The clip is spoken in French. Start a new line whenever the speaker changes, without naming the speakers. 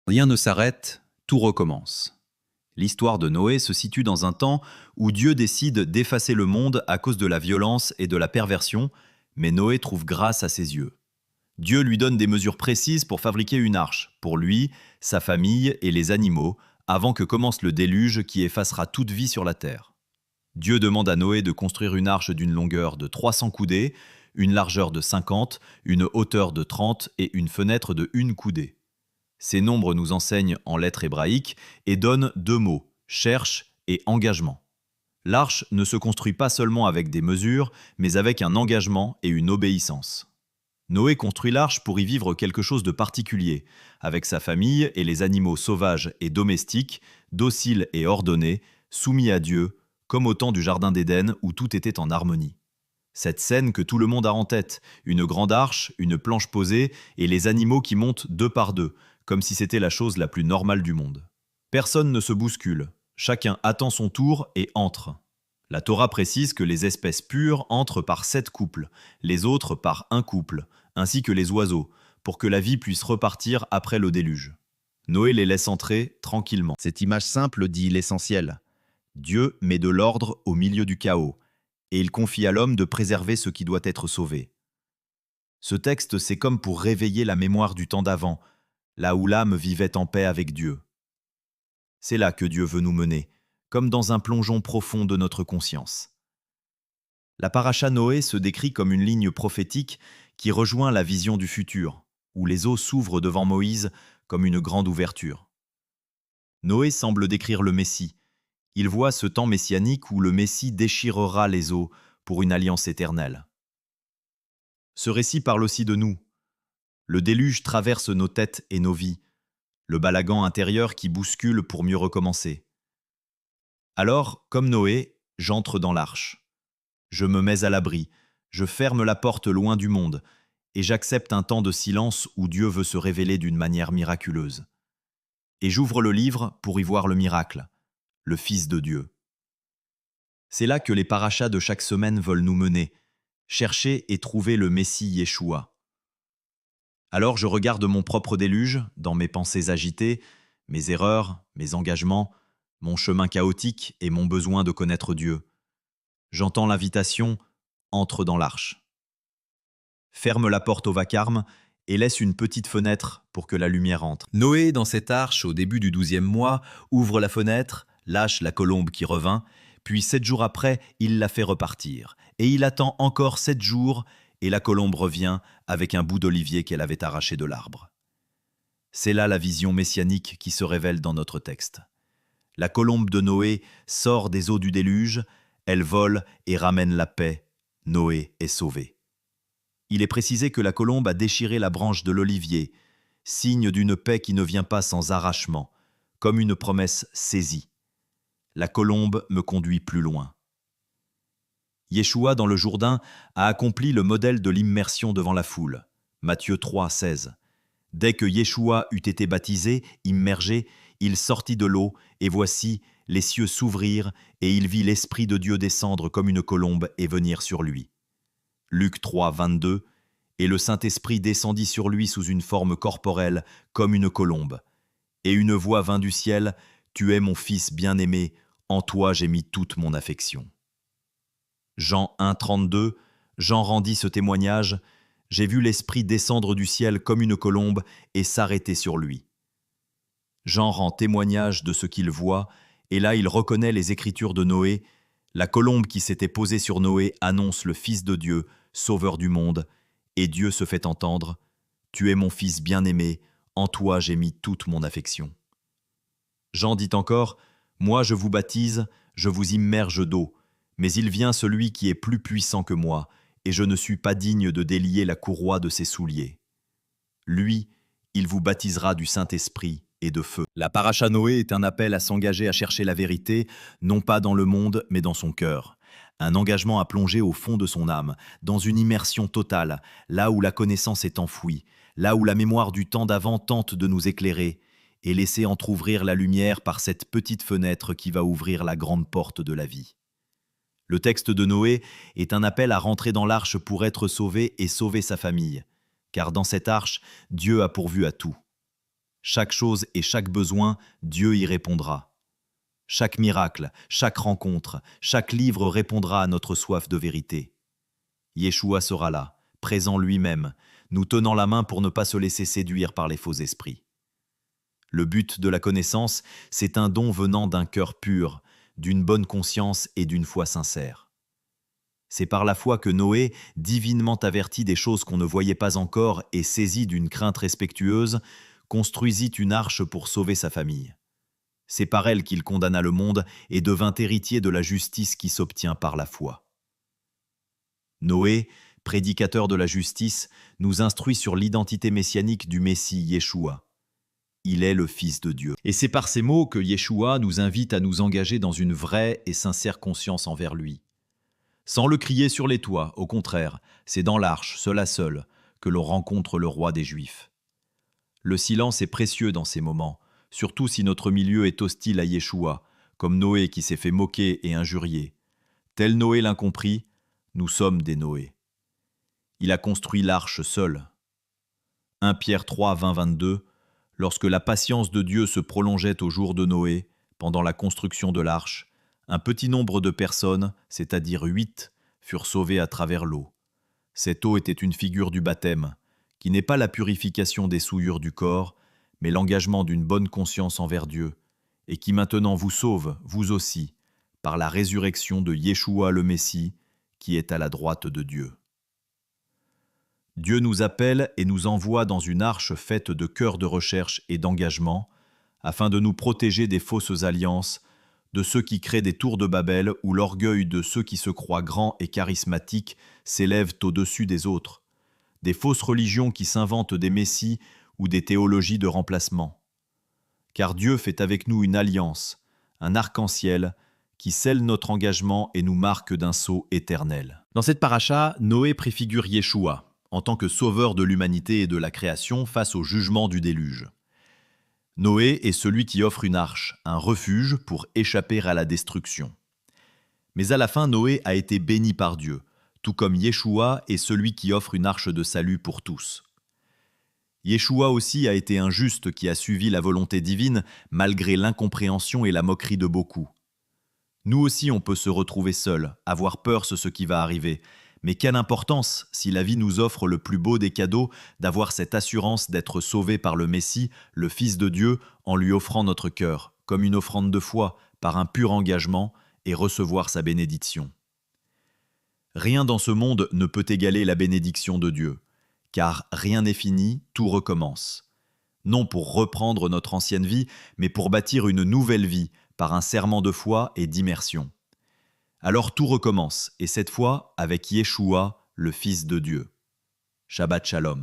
Rien ne s'arrête, tout recommence. L'histoire de Noé se situe dans un temps où Dieu décide d'effacer le monde à cause de la violence et de la perversion, mais Noé trouve grâce à ses yeux. Dieu lui donne des mesures précises pour fabriquer une arche, pour lui, sa famille et les animaux, avant que commence le déluge qui effacera toute vie sur la terre. Dieu demande à Noé de construire une arche d'une longueur de 300 coudées, une largeur de 50, une hauteur de 30 et une fenêtre de 1 coudée. Ces nombres nous enseignent en lettres hébraïques et donnent deux mots, cherche et engagement. L'arche ne se construit pas seulement avec des mesures, mais avec un engagement et une obéissance. Noé construit l'arche pour y vivre quelque chose de particulier, avec sa famille et les animaux sauvages et domestiques, dociles et ordonnés, soumis à Dieu, comme au temps du Jardin d'Éden où tout était en harmonie. Cette scène que tout le monde a en tête, une grande arche, une planche posée et les animaux qui montent deux par deux, comme si c'était la chose la plus normale du monde. Personne ne se bouscule, chacun attend son tour et entre. La Torah précise que les espèces pures entrent par 7 couples, les autres par un couple, ainsi que les oiseaux, pour que la vie puisse repartir après le déluge. Noé les laisse entrer tranquillement.
Cette image simple dit l'essentiel. Dieu met de l'ordre au milieu du chaos, et il confie à l'homme de préserver ce qui doit être sauvé. Ce texte, c'est comme pour réveiller la mémoire du temps d'avant, là où l'âme vivait en paix avec Dieu. C'est là que Dieu veut nous mener, comme dans un plongeon profond de notre conscience. La paracha Noé se décrit comme une ligne prophétique qui rejoint la vision du futur, où les eaux s'ouvrent devant Moïse comme une grande ouverture. Noé semble décrire le Messie. Il voit ce temps messianique où le Messie déchirera les eaux pour une alliance éternelle. Ce récit parle aussi de nous. Le déluge traverse nos têtes et nos vies, le balagan intérieur qui bouscule pour mieux recommencer. Alors, comme Noé, j'entre dans l'arche. Je me mets à l'abri, je ferme la porte loin du monde, et j'accepte un temps de silence où Dieu veut se révéler d'une manière miraculeuse. Et j'ouvre le livre pour y voir le miracle, le Fils de Dieu. C'est là que les parachas de chaque semaine veulent nous mener, chercher et trouver le Messie Yeshua. Alors je regarde mon propre déluge, dans mes pensées agitées, mes erreurs, mes engagements, mon chemin chaotique et mon besoin de connaître Dieu. J'entends l'invitation « Entre dans l'arche ». Ferme la porte au vacarme et laisse une petite fenêtre pour que la lumière entre.
Noé, dans cette arche, au début du 12e mois, ouvre la fenêtre, lâche la colombe qui revint, puis 7 jours après, il la fait repartir. Et il attend encore 7 jours, et la colombe revient avec un bout d'olivier qu'elle avait arraché de l'arbre. C'est là la vision messianique qui se révèle dans notre texte. La colombe de Noé sort des eaux du déluge, elle vole et ramène la paix. Noé est sauvé. Il est précisé que la colombe a déchiré la branche de l'olivier, signe d'une paix qui ne vient pas sans arrachement, comme une promesse saisie. La colombe me conduit plus loin. Yeshua, dans le Jourdain, a accompli le modèle de l'immersion devant la foule. Matthieu 3, 16. Dès que Yeshua eut été baptisé, immergé, il sortit de l'eau, et voici, les cieux s'ouvrirent, et il vit l'Esprit de Dieu descendre comme une colombe et venir sur lui. Luc 3, 22. Et le Saint-Esprit descendit sur lui sous une forme corporelle, comme une colombe. Et une voix vint du ciel, « Tu es mon Fils bien-aimé, en toi j'ai mis toute mon affection. » Jean 1, 32. Jean rendit ce témoignage, « J'ai vu l'Esprit descendre du ciel comme une colombe et s'arrêter sur lui. » Jean rend témoignage de ce qu'il voit, et là il reconnaît les écritures de Noé. La colombe qui s'était posée sur Noé annonce le Fils de Dieu, Sauveur du monde, et Dieu se fait entendre, « Tu es mon Fils bien-aimé, en toi j'ai mis toute mon affection. » Jean dit encore, « Moi je vous baptise, je vous immerge d'eau, mais il vient celui qui est plus puissant que moi, et je ne suis pas digne de délier la courroie de ses souliers. Lui, il vous baptisera du Saint-Esprit et de feu. » La paracha Noé est un appel à s'engager à chercher la vérité, non pas dans le monde, mais dans son cœur. Un engagement à plonger au fond de son âme, dans une immersion totale, là où la connaissance est enfouie, là où la mémoire du temps d'avant tente de nous éclairer, et laisser entr'ouvrir la lumière par cette petite fenêtre qui va ouvrir la grande porte de la vie. Le texte de Noé est un appel à rentrer dans l'arche pour être sauvé et sauver sa famille, car dans cette arche, Dieu a pourvu à tout. Chaque chose et chaque besoin, Dieu y répondra. Chaque miracle, chaque rencontre, chaque livre répondra à notre soif de vérité. Yeshua sera là, présent lui-même, nous tenant la main pour ne pas se laisser séduire par les faux esprits. Le but de la connaissance, c'est un don venant d'un cœur pur, d'une bonne conscience et d'une foi sincère. C'est par la foi que Noé, divinement averti des choses qu'on ne voyait pas encore et saisi d'une crainte respectueuse, construisit une arche pour sauver sa famille. C'est par elle qu'il condamna le monde et devint héritier de la justice qui s'obtient par la foi. Noé, prédicateur de la justice, nous instruit sur l'identité messianique du Messie Yeshua. Il est le Fils de Dieu. Et c'est par ces mots que Yeshua nous invite à nous engager dans une vraie et sincère conscience envers lui. Sans le crier sur les toits, au contraire, c'est dans l'arche, seul à seul, que l'on rencontre le roi des Juifs. Le silence est précieux dans ces moments, surtout si notre milieu est hostile à Yeshua, comme Noé qui s'est fait moquer et injurier. Tel Noé l'incompris, nous sommes des Noé. Il a construit l'arche seul. 1 Pierre 3, 20-22, lorsque la patience de Dieu se prolongeait au jour de Noé, pendant la construction de l'arche, un petit nombre de personnes, c'est-à-dire 8, furent sauvées à travers l'eau. Cette eau était une figure du baptême, qui n'est pas la purification des souillures du corps, mais l'engagement d'une bonne conscience envers Dieu, et qui maintenant vous sauve, vous aussi, par la résurrection de Yeshua le Messie, qui est à la droite de Dieu. Dieu nous appelle et nous envoie dans une arche faite de cœurs de recherche et d'engagement, afin de nous protéger des fausses alliances, de ceux qui créent des tours de Babel où l'orgueil de ceux qui se croient grands et charismatiques s'élève au-dessus des autres, des fausses religions qui s'inventent des messies ou des théologies de remplacement. Car Dieu fait avec nous une alliance, un arc-en-ciel, qui scelle notre engagement et nous marque d'un sceau éternel. Dans cette paracha, Noé préfigure Yeshua, en tant que sauveur de l'humanité et de la création face au jugement du déluge. Noé est celui qui offre une arche, un refuge pour échapper à la destruction. Mais à la fin, Noé a été béni par Dieu, tout comme Yeshua est celui qui offre une arche de salut pour tous. Yeshua aussi a été un juste qui a suivi la volonté divine malgré l'incompréhension et la moquerie de beaucoup. Nous aussi on peut se retrouver seul, avoir peur de ce qui va arriver, mais quelle importance, si la vie nous offre le plus beau des cadeaux, d'avoir cette assurance d'être sauvé par le Messie, le Fils de Dieu, en lui offrant notre cœur, comme une offrande de foi, par un pur engagement, et recevoir sa bénédiction. Rien dans ce monde ne peut égaler la bénédiction de Dieu, car rien n'est fini, tout recommence. Non pour reprendre notre ancienne vie, mais pour bâtir une nouvelle vie, par un serment de foi et d'immersion. Alors tout recommence, et cette fois avec Yeshua, le Fils de Dieu. Shabbat Shalom.